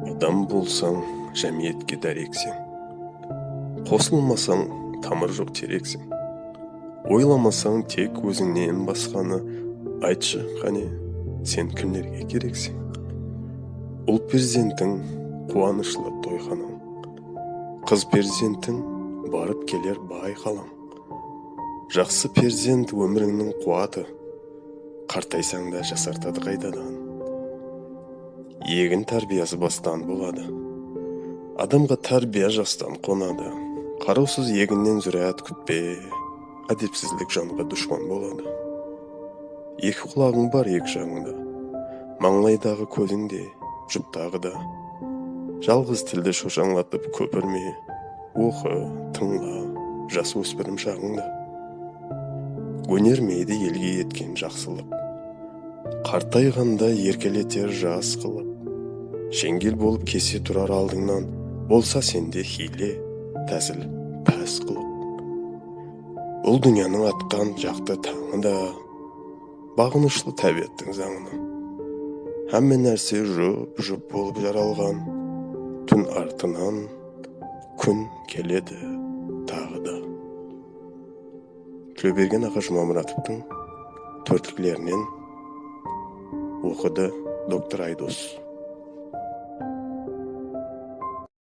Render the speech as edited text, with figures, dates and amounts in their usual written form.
Адам болсаң, жәмиетке дәрексің. Қосылмасаң, тамыр жоқ терексің. Ойламасаң, тек өзіңнен басқаны. Айтшы, қане, сен кімдерге керексің? Ұл перзентің қуанышлы тойханаң. Қыз перзентің барып келер бай қалаң. Жақсы перзент өміріңнің қуаты. Қартайсаң да жасартады қайтадан. Егін тәрбиясы бастан болады. Адамға тәрбия жастан қонады. Қараусыз егіннен зүрият күтпе. Әдепсізлік жанға дұшпан болады. Екі құлағың бар екі жағыңда. Маңлайдағы көзіңде, жұптағы да. Жалғыз тілді шошаңлатып көпірме. Оқы, тыңла, жас өспірім шағыңда. Өнермейді елге еткен жақсылық. Қартайғанда еркелетер жас қылып. Шеңгел болып кесе тұрар алдыңнан. Болса сенде хиле, тәсіл, пәс қылық. Бұл дүнияның атқан жақты таңы да, бағынышлы тәбеттің заңына. Әмме нәрсе жұп болып жаралған. Түн артынан күн келеді тағы да. Тілеуберген Аға Жұмамұратовтың төртікілерінен оқыды доктор Айдос.